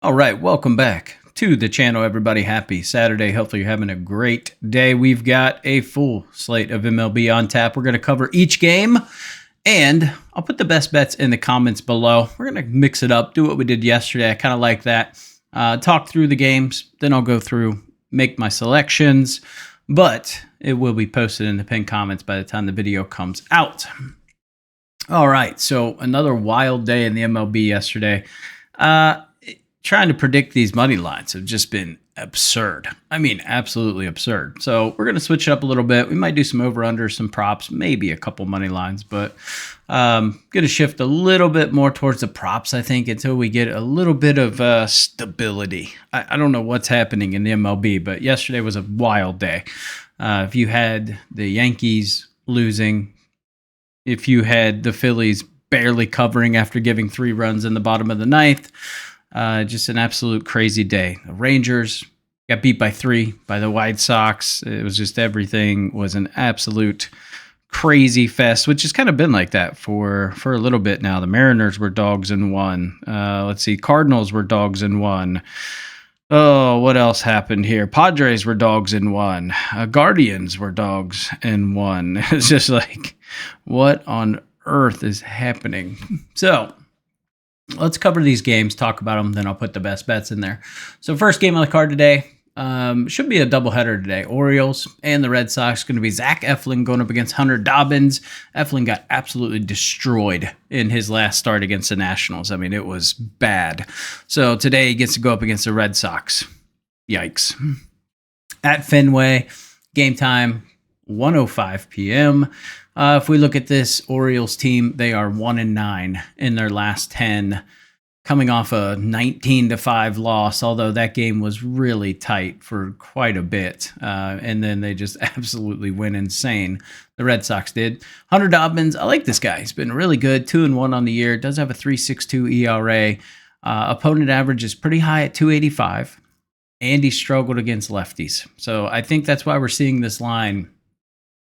All right, welcome back to the channel, everybody. Happy Saturday. Hopefully you're having a great day. We've got a full slate of MLB on tap. We're going to cover each game, and I'll put the best bets in the comments below. We're going to mix it up, do what we did yesterday. I kind of like that. Talk through the games, then I'll go through, make my selections, but it will be posted in the pinned comments by the time the video comes out. All right, so another wild day in the MLB yesterday. Trying to predict these money lines have just been absurd. I mean, absolutely absurd. So we're going to switch it up a little bit. We might do some over-under, some props, maybe a couple money lines, but going to shift a little bit more towards the props, I think, until we get a little bit of stability. I don't know what's happening in the MLB, but yesterday was a wild day. If you had the Yankees losing, if you had the Phillies barely covering after giving 3 runs in the bottom of the ninth, just an absolute crazy day. The Rangers got beat by 3 by the White Sox. It was just everything was an absolute crazy fest, which has kind of been like that for a little bit now. The Mariners were dogs in 1. Let's see. Cardinals were dogs in 1. Oh, what else happened here? Padres were dogs in 1. Guardians were dogs in 1. It's just like, what on earth is happening? So let's cover these games, talk about them, then I'll put the best bets in there. So first game on the card today, should be a doubleheader today. Orioles and the Red Sox. Going to be Zach Eflin going up against Hunter Dobbins. Eflin got absolutely destroyed in his last start against the Nationals. I mean, it was bad. So today he gets to go up against the Red Sox. Yikes. At Fenway, game time, 1:05 p.m. If we look at this Orioles team, they are 1-9 in their last 10, coming off a 19-5 loss, although that game was really tight for quite a bit. And then they just absolutely went insane. The Red Sox did. Hunter Dobbins, I like this guy. He's been really good, 2-1 on the year. Does have a 3.62 ERA. Opponent average is pretty high at 285. And he struggled against lefties. So I think that's why we're seeing this line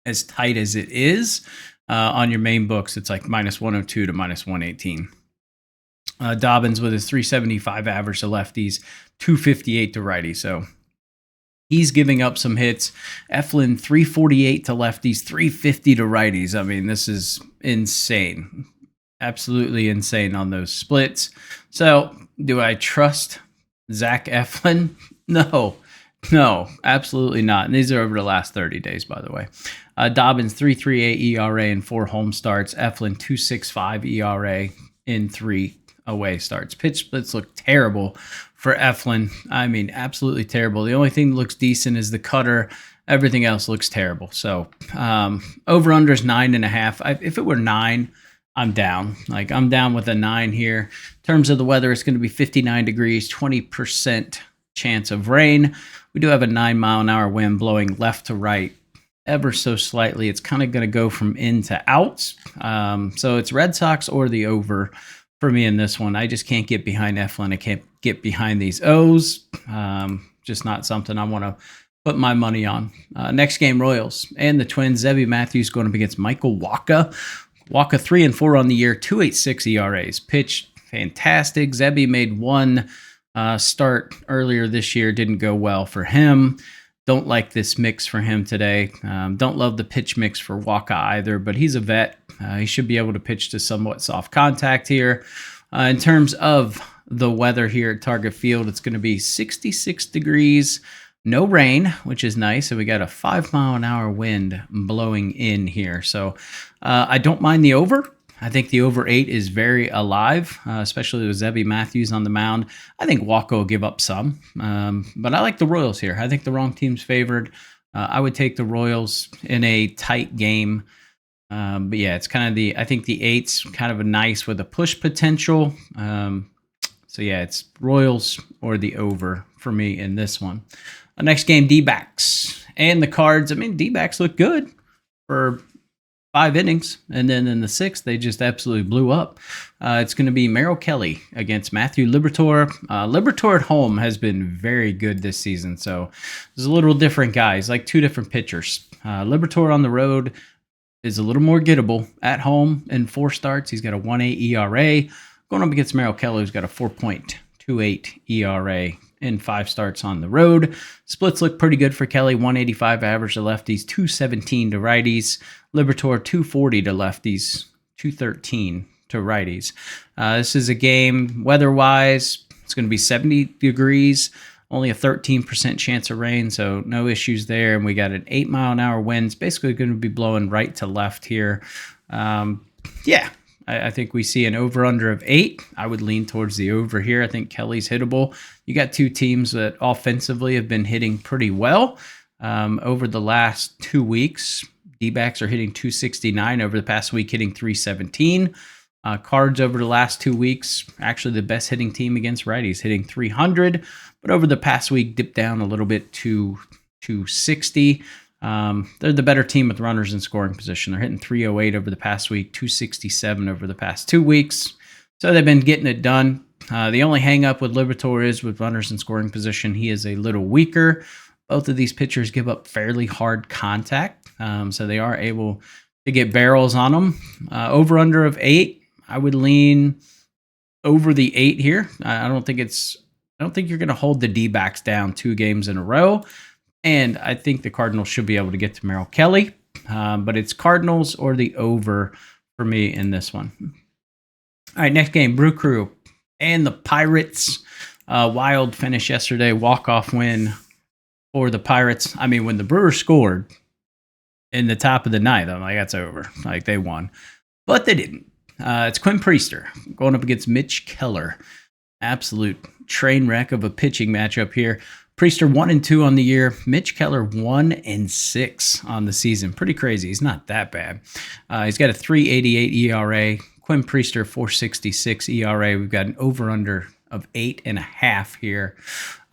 as tight as it is. On your main books, it's like -102 to -118. Dobbins with his 375 average to lefties, 258 to righties. So he's giving up some hits. Eflin, 348 to lefties, 350 to righties. I mean, this is insane. Absolutely insane on those splits. So do I trust Zach Eflin? No, absolutely not. And these are over the last 30 days, by the way. Dobbins, 3.38 ERA in 4 home starts. Eflin, 2.65 ERA in 3 away starts. Pitch splits look terrible for Eflin. I mean, absolutely terrible. The only thing that looks decent is the cutter. Everything else looks terrible. So over-under is 9.5. If it were 9, I'm down. Like, I'm down with a 9 here. In terms of the weather, it's going to be 59 degrees, 20% chance of rain. We do have a 9-mile-an-hour wind blowing left to right ever so slightly. It's kind of going to go from in to out. So it's Red Sox or the over for me in this one. I just can't get behind Eflin. I can't get behind these O's. Just not something I want to put my money on. Next game, Royals and the Twins. Zebby Matthews going up against Michael Wacha. Wacha 3-4 on the year, 2.86 ERAs. Pitched fantastic. Zebby made 1 start earlier this year. Didn't go well for him. Don't like this mix for him today. Don't love the pitch mix for Wacha either, but he's a vet. He should be able to pitch to somewhat soft contact here. In terms of the weather here at Target Field, it's going to be 66 degrees, no rain, which is nice. And we got a 5-mile-an-hour wind blowing in here. So I don't mind the over. I think the over 8 is very alive, especially with Zebby Matthews on the mound. I think Wacha will give up some, but I like the Royals here. I think the wrong team's favored. I would take the Royals in a tight game. But yeah, it's kind of I think the 8's kind of a nice with a push potential. So yeah, it's Royals or the over for me in this one. Next game, D-backs and the Cards. I mean, D-backs look good for 5 innings, and then in the 6th, they just absolutely blew up. It's going to be Merrill Kelly against Matthew Liberatore. Liberatore at home has been very good this season, so there's a little different guys, like 2 different pitchers. Liberatore on the road is a little more gettable. At home in 4 starts, he's got a 1.8 ERA. Going up against Merrill Kelly, who's got a 4.2 2.28 ERA in 5 starts on the road. Splits look pretty good for Kelly. 185 average to lefties, 217 to righties. Liberatore 240 to lefties, 213 to righties. This is a game weather-wise. It's going to be 70 degrees. Only a 13% chance of rain, so no issues there. And we got an 8-mile-an-hour wind. It's basically going to be blowing right to left here. I think we see an over-under of 8. I would lean towards the over here. I think Kelly's hittable. You got two teams that offensively have been hitting pretty well over the last 2 weeks. D-backs are hitting 269 over the past week, hitting 317. Cards over the last 2 weeks, actually the best hitting team against righties, hitting 300. But over the past week, dipped down a little bit to 260. They're the better team with runners in scoring position. They're hitting 308 over the past week, 267 over the past 2 weeks. So they've been getting it done. The only hang-up with Liberatore is with runners in scoring position. He is a little weaker. Both of these pitchers give up fairly hard contact, so they are able to get barrels on them. Over-under of 8. I would lean over the 8 here. I don't think you're going to hold the D-backs down 2 games in a row. And I think the Cardinals should be able to get to Merrill Kelly. But it's Cardinals or the over for me in this one. All right, next game, Brew Crew and the Pirates. Wild finish yesterday, walk-off win for the Pirates. I mean, when the Brewers scored in the top of the ninth, I'm like, that's over. Like, they won. But they didn't. It's Quinn Priester going up against Mitch Keller. Absolute train wreck of a pitching matchup here. Priester 1-2 on the year. Mitch Keller 1-6 on the season. Pretty crazy. He's not that bad. He's got a 3.88 ERA. Quinn Priester 4.66 ERA. We've got an over/under of 8.5 here.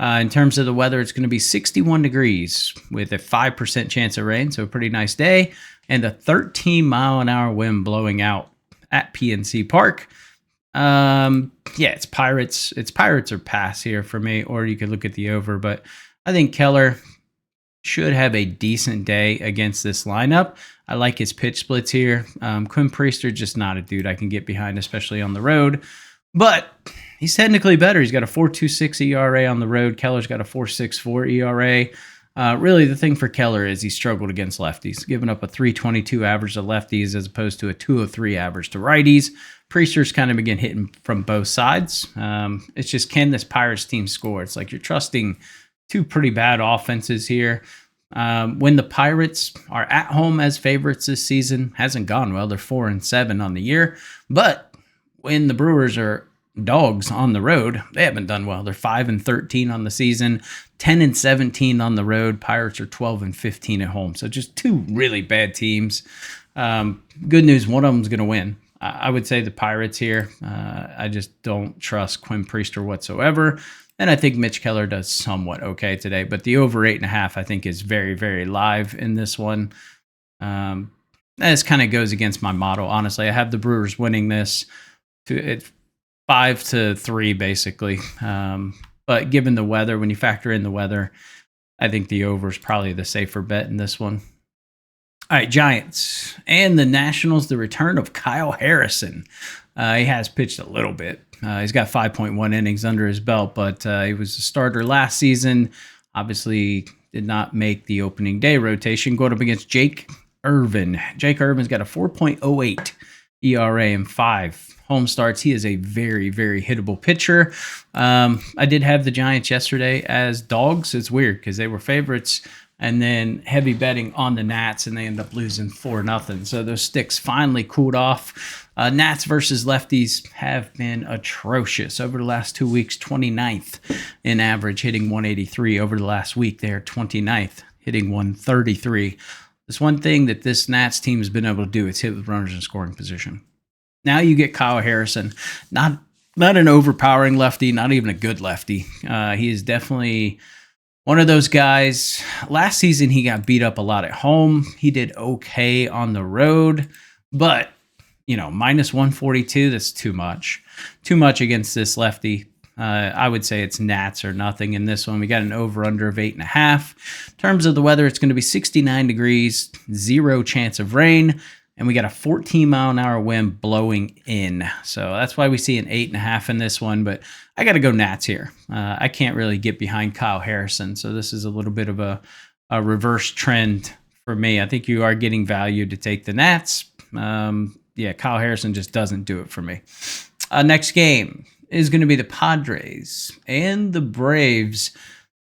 In terms of the weather, it's going to be 61 degrees with a 5% chance of rain. So a pretty nice day, and a 13-mile-an-hour wind blowing out at PNC Park. It's Pirates. It's Pirates or pass here for me, or you could look at the over. But I think Keller should have a decent day against this lineup. I like his pitch splits here. Quinn Priester, just not a dude I can get behind, especially on the road. But he's technically better. He's got a 4.26 ERA on the road. Keller's got a 4.64 ERA. Really, the thing for Keller is he struggled against lefties, giving up a 3.22 average to lefties as opposed to a 2.03 average to righties. Priester's kind of been hitting from both sides. It's just, can this Pirates team score? It's like you're trusting two pretty bad offenses here. When the Pirates are at home as favorites this season, hasn't gone well. They're 4-7 on the year. But when the Brewers are dogs on the road, they haven't done well. They're 5-13 on the season, 10-17 on the road. Pirates are 12-15 at home. So just two really bad teams. Good news, one of them's going to win. I would say the Pirates here. I just don't trust Quinn Priester whatsoever. And I think Mitch Keller does somewhat okay today. But the over 8.5, I think, is very, very live in this one. This kind of goes against my motto, honestly. I have the Brewers winning this. It's 5-3, basically. But given the weather, when you factor in the weather, I think the over is probably the safer bet in this one. All right, Giants and the Nationals, the return of Kyle Harrison. He has pitched a little bit. He's got 5.1 innings under his belt, but he was a starter last season. Obviously did not make the opening day rotation. Going up against Jake Irvin. Jake Irvin's got a 4.08 ERA in 5 home starts. He is a very, very hittable pitcher. I did have the Giants yesterday as dogs. It's weird because they were favorites and then heavy betting on the Nats, and they end up losing 4-0. So those sticks finally cooled off. Nats versus lefties have been atrocious. Over the last 2 weeks, 29th in average, hitting 183. Over the last week, they are 29th, hitting 133. There's one thing that this Nats team has been able to do. It's hit with runners in scoring position. Now you get Kyle Harrison, not an overpowering lefty, not even a good lefty. He is definitely one of those guys. Last season, he got beat up a lot at home. He did okay on the road, but minus 142, that's too much. Too much against this lefty. I would say it's Nats or nothing in this one. We got an over-under of 8.5. In terms of the weather, it's going to be 69 degrees, 0 chance of rain. and we got a 14-mile-an-hour wind blowing in. So that's why we see an 8.5 in this one, but I got to go Nats here. I can't really get behind Kyle Harrison, so this is a little bit of a reverse trend for me. I think you are getting value to take the Nats. Yeah, Kyle Harrison just doesn't do it for me. Next game is going to be the Padres and the Braves.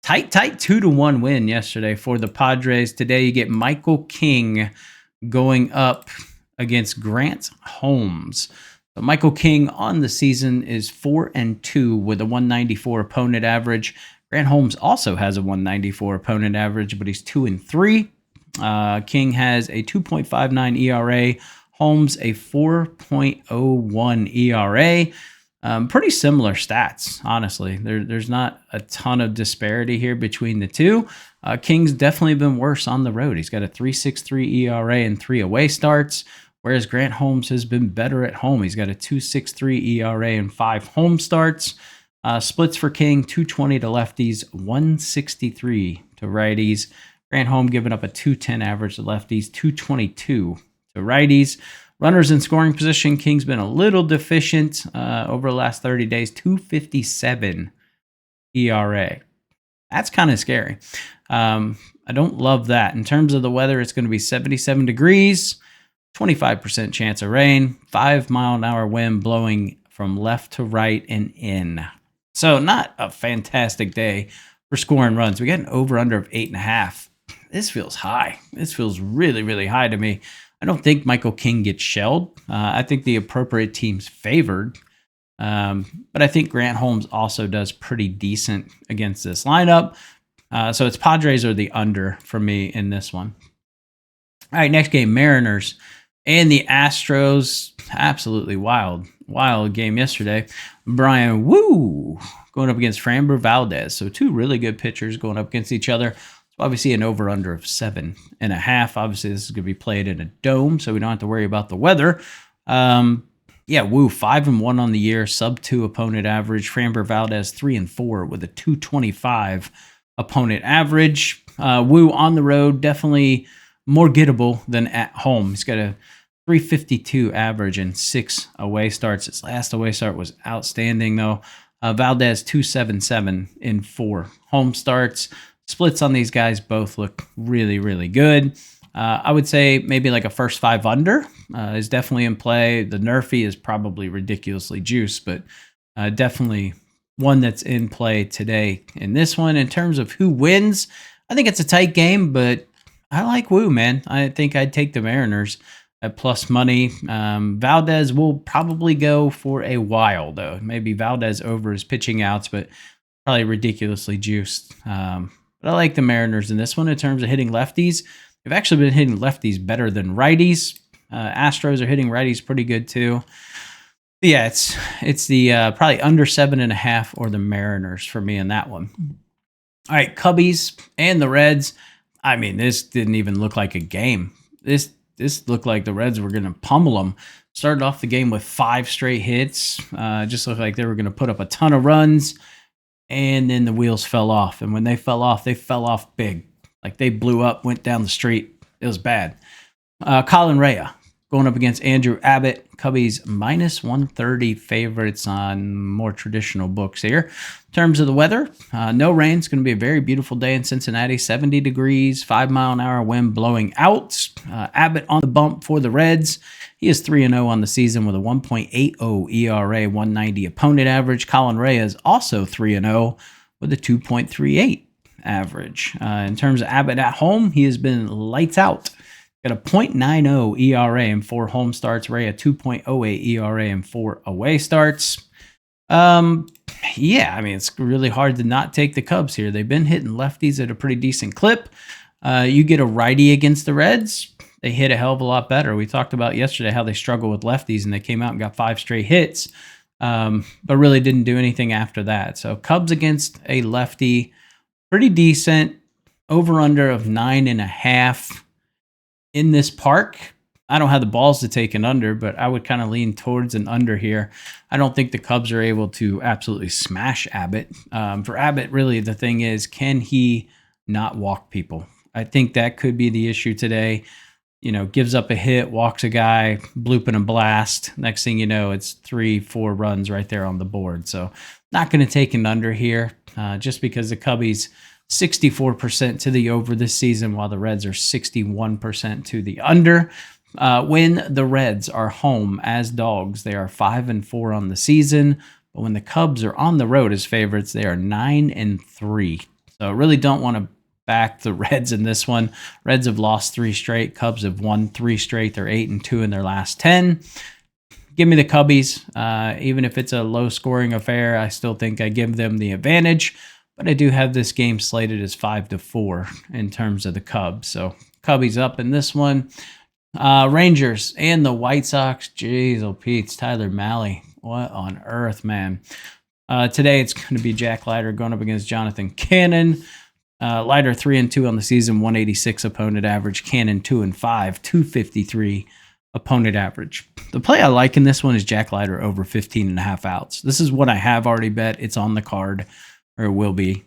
Tight 2-1 win yesterday for the Padres. Today you get Michael King going up against Grant Holmes. So Michael King on the season is 4-2 with a 194 opponent average. Grant Holmes also has a 194 opponent average, but he's 2-3. King has a 2.59 ERA. Holmes a 4.01 ERA. Pretty similar stats, honestly. There's not a ton of disparity here between the two. King's definitely been worse on the road. He's got a 3.63 ERA and 3 away starts, whereas Grant Holmes has been better at home. He's got a 2.63 ERA and 5 home starts. Splits for King, 220 to lefties, 163 to righties. Grant Holmes giving up a 210 average to lefties, 222 to righties. Runners in scoring position, King's been a little deficient over the last 30 days, 2.57 ERA. That's kind of scary. I don't love that. In terms of the weather, it's going to be 77 degrees, 25% chance of rain, 5-mile-an-hour wind blowing from left to right and in. So not a fantastic day for scoring runs. We got an over-under of 8.5. This feels high. This feels really, really high to me. I don't think Michael King gets shelled. I think the appropriate team's favored. But I think Grant Holmes also does pretty decent against this lineup. So it's Padres or the under for me in this one. All right, next game, Mariners and the Astros. Absolutely wild game yesterday. Brian Woo going up against Framber Valdez. So two really good pitchers going up against each other. Obviously, an over-under of 7.5. Obviously, this is going to be played in a dome, so we don't have to worry about the weather. Yeah, Woo, 5-1 on the year, sub-2 opponent average. Framber Valdez, 3-4 with a 225 opponent average. Woo on the road, definitely more gettable than at home. He's got a 352 average and 6 away starts. His last away start was outstanding, though. Valdez, 277 in 4 home starts. Splits on these guys both look really, really good. I would say maybe like a first 5 under is definitely in play. The Nerfy is probably ridiculously juiced, but definitely one that's in play today in this one. In terms of who wins, I think it's a tight game, but I like Woo, man. I think I'd take the Mariners at plus money. Valdez will probably go for a while, though. Maybe Valdez over his pitching outs, but probably ridiculously juiced. But I like the Mariners in this one in terms of hitting lefties. They've actually been hitting lefties better than righties. Astros are hitting righties pretty good too. But yeah, it's the probably under 7.5 or the Mariners for me in that one. All right, Cubbies and the Reds. I mean, this didn't even look like a game. This looked like the Reds were going to pummel them. Started off the game with 5 straight hits. Just looked like they were going to put up a ton of runs. And then the wheels fell off. And when they fell off big. Like they blew up, went down the street. It was bad. Colin Rea going up against Andrew Abbott. Cubbies minus 130 favorites on more traditional books here. In terms of the weather, no rain. It's going to be a very beautiful day in Cincinnati. 70 degrees, 5-mile-an-hour wind blowing out. Abbott on the bump for the Reds. He is 3-0 on the season with a 1.80 ERA, 190 opponent average. Colin Rea is also 3-0 with a 2.38 average. In terms of Abbott at home, he has been lights out. Got a 0.90 ERA in 4 home starts. Rea a 2.08 ERA in 4 away starts. Yeah, I mean, it's really hard to not take the Cubs here. They've been hitting lefties at a pretty decent clip. You get a righty against the Reds, they hit a hell of a lot better. We talked about yesterday how they struggle with lefties, and they came out and got 5 straight hits, but really didn't do anything after that. So Cubs against a lefty, pretty decent. Over-under of 9.5 in this park. I don't have the balls to take an under, but I would kind of lean towards an under here. I don't think the Cubs are able to absolutely smash Abbott. For Abbott, really, the thing is, can he not walk people? I think that could be the issue today. gives up a hit, walks a guy, bloop and a blast. Next thing you know, it's 3-4 runs right there on the board. So not going to take an under here, just because the Cubbies 64% to the over this season, while the Reds are 61% to the under. When the Reds are home as dogs, they are 5-4 on the season. But when the Cubs are on the road as favorites, they are 9-3. So really don't want to back the Reds in this one. Reds have lost 3 straight. Cubs have won 3 straight. They're 8-2 in their last 10. Give me the Cubbies. Even if it's a low-scoring affair, I still think I give them the advantage. But I do have this game slated as 5-4 in terms of the Cubs. So Cubbies up in this one. Rangers and the White Sox. Jeez, oh Pete's Tyler Mahle. What on earth, man? Today it's going to be Jack Leiter going up against Jonathan Cannon. Leiter 3-2 on the season, 186 opponent average. Cannon 2-5, 253 opponent average. The play I like in this one is Jack Leiter over 15.5 outs. This is what I have already bet. It's on the card, or it will be.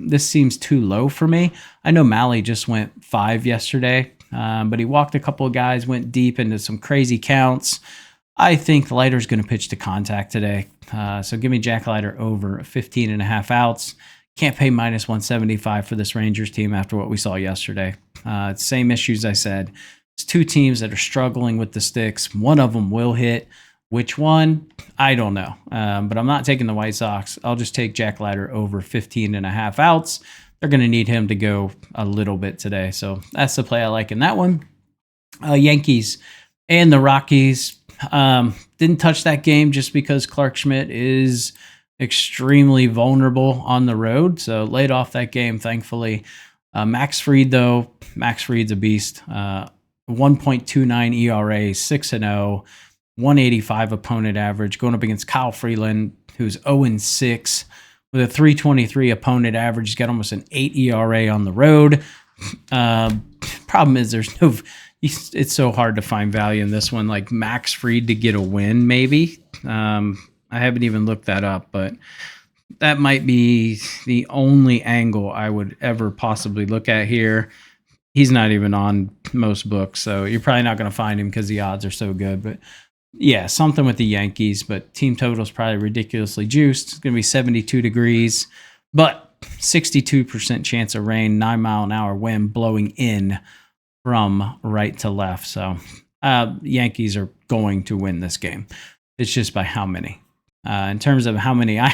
This seems too low for me. I know Mahle just went 5 yesterday, but he walked a couple of guys, went deep into some crazy counts. I think Leiter's going to pitch to contact today. So give me Jack Leiter over 15.5 outs. Can't pay minus 175 for this Rangers team after what we saw yesterday. Same issues I said. It's 2 teams that are struggling with the sticks. One of them will hit. Which one? I don't know. But I'm not taking the White Sox. I'll just take Jack Leiter over 15.5 outs. They're going to need him to go a little bit today. So that's the play I like in that one. Yankees and the Rockies. Didn't touch that game just because Clark Schmidt is extremely vulnerable on the road. So laid off that game, thankfully. Max Fried, though. Max Fried's a beast. 1.29 ERA, 6-0, 185 opponent average. Going up against Kyle Freeland, who's 0-6 with a 323 opponent average. He's got almost an 8 ERA on the road. Problem is it's so hard to find value in this one. Like Max Fried to get a win, maybe. I haven't even looked that up, but that might be the only angle I would ever possibly look at here. He's not even on most books, so you're probably not going to find him because the odds are so good. But yeah, something with the Yankees, but team total is probably ridiculously juiced. It's going to be 72 degrees, but 62% chance of rain, 9-mile-an-hour wind blowing in from right to left. So Yankees are going to win this game. It's just by how many. In terms of how many, I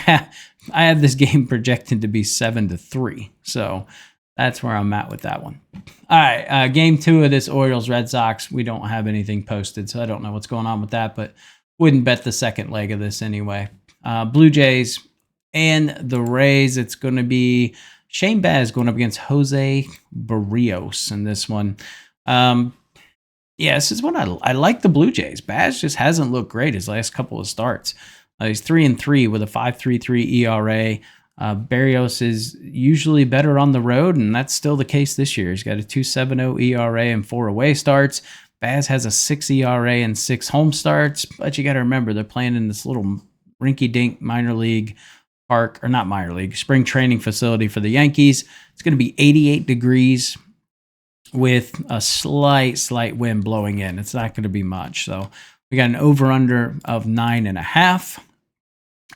have this game projected to be 7-3. So that's where I'm at with that one. All right, game 2 of this Orioles-Red Sox. We don't have anything posted, so I don't know what's going on with that, but wouldn't bet the second leg of this anyway. Blue Jays and the Rays. It's going to be Shane Baz going up against Jose Barrios in this one. This is what I like the Blue Jays. Baz just hasn't looked great his last couple of starts. He's 3-3 with a 5.33 ERA. Barrios is usually better on the road, and that's still the case this year. He's got a 2.70 ERA and 4 away starts. Baz has a 6 ERA and 6 home starts, but you got to remember they're playing in this little rinky-dink minor league park, or not minor league, spring training facility for the Yankees. It's going to be 88 degrees with a slight wind blowing in. It's not going to be much. So we got an over-under of 9.5.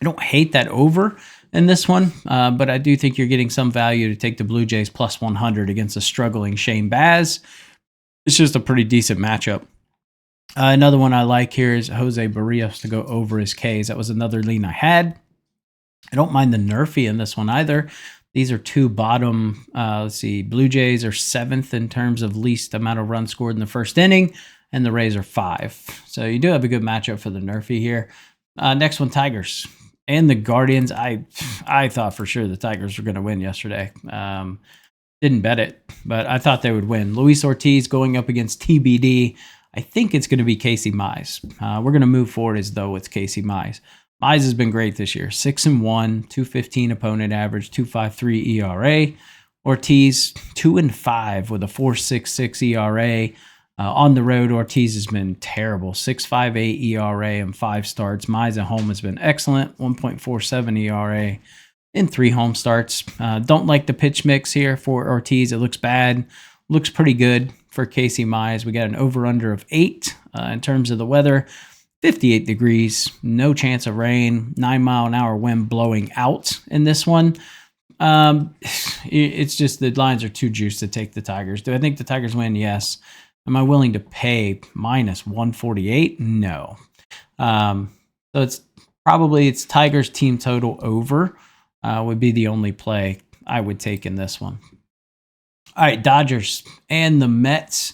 I don't hate that over in this one, but I do think you're getting some value to take the Blue Jays plus 100 against a struggling Shane Baz. It's just a pretty decent matchup. Another one I like here is Jose Barrios to go over his Ks. That was another lean I had. I don't mind the Nerfy in this one either. These are 2 bottom, Blue Jays are 7th in terms of least amount of runs scored in the first inning, and the Rays are 5. So you do have a good matchup for the Nerfy here. Next one, Tigers and the Guardians. I thought for sure the Tigers were going to win yesterday. Didn't bet it, but I thought they would win. Luis Ortiz going up against TBD. I think it's going to be Casey Mize. We're going to move forward as though it's Casey Mize. Mize has been great this year. 6-1, 215 opponent average, 2.53 ERA. Ortiz 2-5 with a 4.66 ERA. On the road, Ortiz has been terrible. 6.58 ERA and 5 starts. Mize at home has been excellent. 1.47 ERA in 3 home starts. Don't like the pitch mix here for Ortiz. It looks bad. Looks pretty good for Casey Mize. We got an over-under of 8 in terms of the weather. 58 degrees, no chance of rain, 9-mile-an-hour wind blowing out in this one. It's just the lines are too juiced to take the Tigers. Do I think the Tigers win? Yes. Am I willing to pay minus 148? No. So it's Tigers team total over would be the only play I would take in this one. All right, Dodgers and the Mets.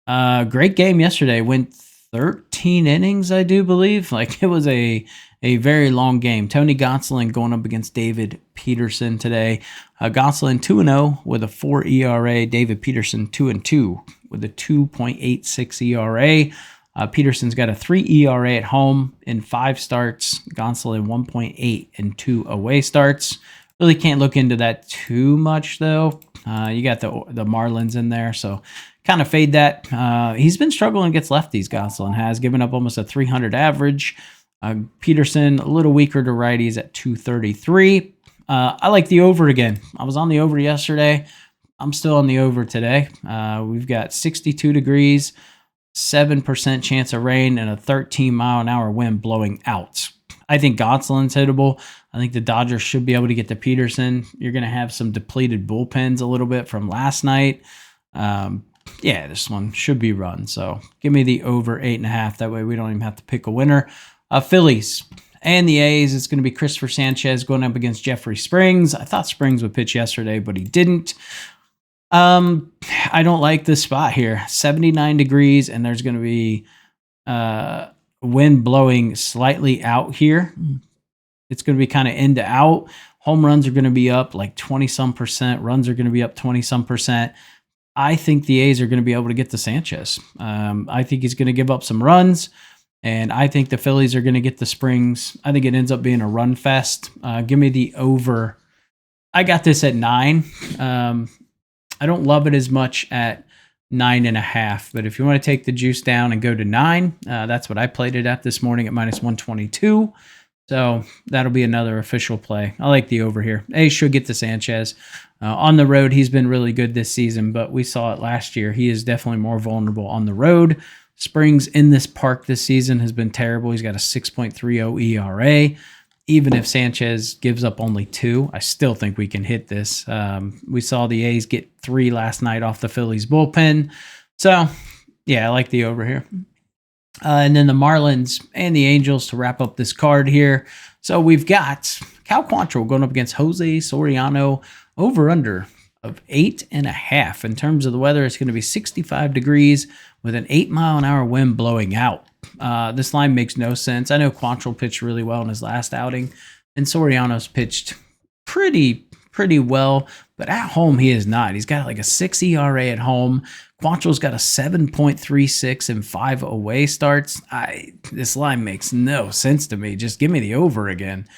Great game yesterday. Went 13 innings, I do believe. Like, it was a very long game. Tony Gonsolin going up against David Peterson today. Gonsolin 2-0 with a 4 ERA. David Peterson 2-2 with a 2.86 ERA. Peterson's got a 3 ERA at home in 5 starts. Gonsolin 1.8 in 2 away starts. Really can't look into that too much, though. You got the Marlins in there, so kind of fade that. He's been struggling against lefties, Gonsolin has, given up almost a 300 average. Peterson, a little weaker to righties at 233. I like the over again. I was on the over yesterday. I'm still on the over today. We've got 62 degrees, 7% chance of rain, and a 13-mile-an-hour wind blowing out. I think Gonsolin's hittable. I think the Dodgers should be able to get to Peterson. You're going to have some depleted bullpens a little bit from last night. Yeah, this one should be run. So give me the over 8.5. That way we don't even have to pick a winner. Phillies and the A's. It's going to be Christopher Sanchez going up against Jeffrey Springs. I thought Springs would pitch yesterday, but he didn't. I don't like this spot here. 79 degrees, and there's going to be wind blowing slightly out here. It's going to be kind of in to out. Home runs are going to be up like 20-some%. Runs are going to be up 20-some%. I think the A's are going to be able to get to Sanchez. I think he's going to give up some runs, and I think the Phillies are going to get the Springs. I think it ends up being a run fest. Give me the over. I got this at 9. I don't love it as much at 9.5, but if you want to take the juice down and go to 9, that's what I played it at this morning at minus 122. So that'll be another official play. I like the over here. A's should get to Sanchez. On the road, he's been really good this season, but we saw it last year. He is definitely more vulnerable on the road. Springs in this park this season has been terrible. He's got a 6.30 ERA. Even if Sanchez gives up only 2, I still think we can hit this. We saw the A's get 3 last night off the Phillies bullpen. So, yeah, I like the over here. And then the Marlins and the Angels to wrap up this card here. So we've got Cal Quantrill going up against Jose Soriano, over-under of 8.5. In terms of the weather, it's going to be 65 degrees with an 8-mile-an-hour wind blowing out. This line makes no sense. I know Quantrill pitched really well in his last outing, and Soriano's pitched pretty well, but at home he is not. He's got like a 6 ERA at home. Quantrill's got a 7.36 in 5 away starts. This line makes no sense to me. Just give me the over again.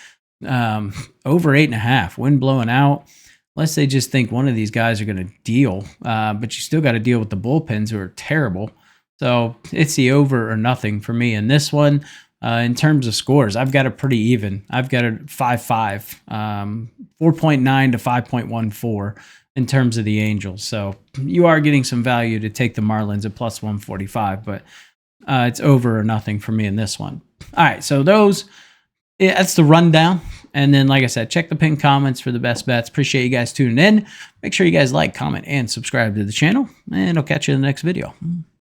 Over 8.5. Wind blowing out. Unless they just think one of these guys are going to deal. But you still got to deal with the bullpens who are terrible. So it's the over or nothing for me in this one. In terms of scores, I've got it pretty even. I've got it 5-5, 4.9 to 5.14 in terms of the Angels. So you are getting some value to take the Marlins at plus 145, but it's over or nothing for me in this one. All right, so that's the rundown. And then, like I said, check the pinned comments for the best bets. Appreciate you guys tuning in. Make sure you guys like, comment, and subscribe to the channel, and I'll catch you in the next video.